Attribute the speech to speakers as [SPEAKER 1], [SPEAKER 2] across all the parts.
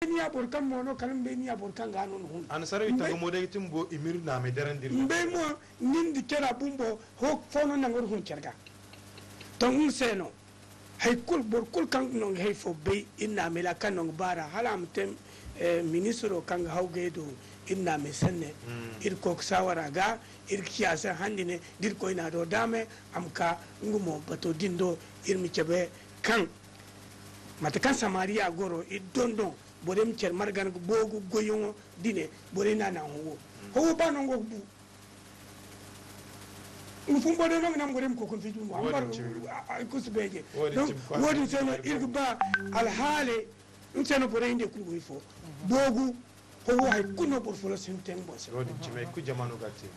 [SPEAKER 1] ni aborkan mono kalim be ni aborkan gano no
[SPEAKER 2] an sarawi tanga modai timbo imir na me daren dir
[SPEAKER 1] mbe mo nindi kera bumbo ho fono nangor hun cerga ton seno hay kul bor kul kan no hay fo be inna me la kan no bara halam tem ministro kan hawge do inna me sanne ir ko sawara ga ir kiyasa handine dir ko ina do dame am ka ngumo bato dindo ir mi cebe kan mata kan samaria goro i dondo bodem cer margan bogu goyongo dine bore na na ho ba no go bu ngufum bode no nam gorem ko kon fi dum ambar ko sbeje donc wodi seno irba al hale nseno bore inde ku go fo bogu ho hay kuno por folo senten bo se
[SPEAKER 2] wodi cime ku jamanu gatti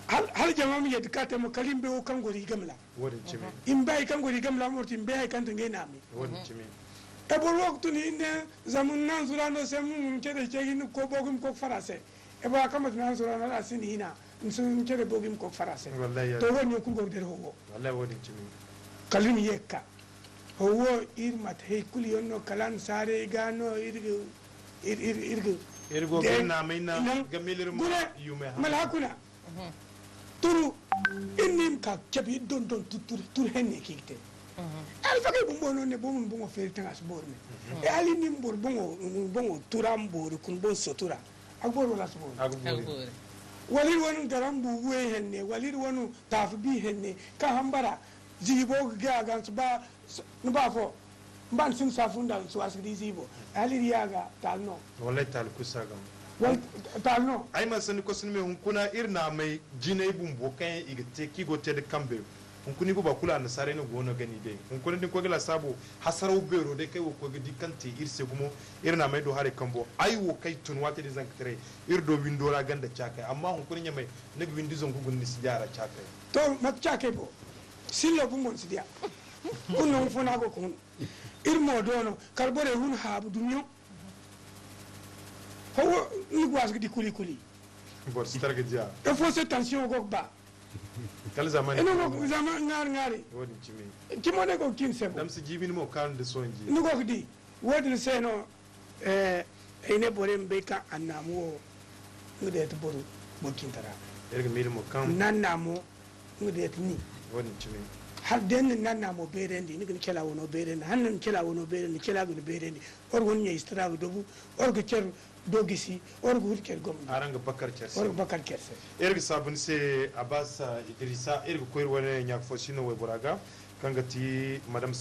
[SPEAKER 1] hal jamanu yedi kate mo kalimbe o kan gori gamla
[SPEAKER 2] wodi cime
[SPEAKER 1] imbe kan gori gamla morti imbe kan to ngenami
[SPEAKER 2] wodi cime
[SPEAKER 1] e bor waktu ni ne zamun nan surano se mun kede cegin ko bogum ko farase e ba kamat nan surano la sinina nsun kede bogum ko farase to woni ko go der ho
[SPEAKER 2] wallahi wodi cime
[SPEAKER 1] kalin yekka ho irmat hay kul yonno kalan sare gano
[SPEAKER 2] irgo gina maina gamilir ma yume ha
[SPEAKER 1] malakuna turu innim ka kebi don tur henne kikte al fagay bumbo non ne bomun bongo feri tangas borne e ali nim bor bongo turam bor kun bon sotura agbor wala so
[SPEAKER 2] agbor
[SPEAKER 1] walir wonu garam bu we henne walir wonu taf bi henne ka hambara zibo ga ga ba no ba fo ban sun safunda so asiri zibo alir yaga talno
[SPEAKER 2] wallahi tal kusagam
[SPEAKER 1] wal talno
[SPEAKER 2] ay man san ko sun me hun kuna irna mai jinay bumbo kan igite kigo te de kambe hunkuni go bakula na sare no gono gani de hunkuni din ko gila sabo hasaro bero de kai wo ko gidi kante irse gumo irna mai do hare kambo ai wo kai tun wata de zan kare irdo windo la ganda chakai amma hunkuni nya mai nag windi zon gugun ni sijara chakai
[SPEAKER 1] to mat chakai bo silo bu mon sidia kunno fona go kun irmo dono karbore hun habu dunyo ho ni gwas gidi kuli
[SPEAKER 2] bor sitar gdia
[SPEAKER 1] e faut cette tension go ba
[SPEAKER 2] kal zamani
[SPEAKER 1] no zaman ngari
[SPEAKER 2] wodi cimi
[SPEAKER 1] kimone ko kin sebo
[SPEAKER 2] dam si jibini mo kan de sonji
[SPEAKER 1] ni go di wodi seno ene bore mbeka anamo ngede to boru bokin tara
[SPEAKER 2] erga mil mo kan
[SPEAKER 1] nanamo ngede ni
[SPEAKER 2] wodi cimi
[SPEAKER 1] har den nanamo berendi ni kela wono berendi hanan kela wono berendi kela gun berendi or won ye istrago dobu or go cer dogisi or go ker gom
[SPEAKER 2] aranga bakar cerse
[SPEAKER 1] or bakar cerse
[SPEAKER 2] erga sabun se abasa idrissa erga koyr wona nyak fosino we buraga kangati madam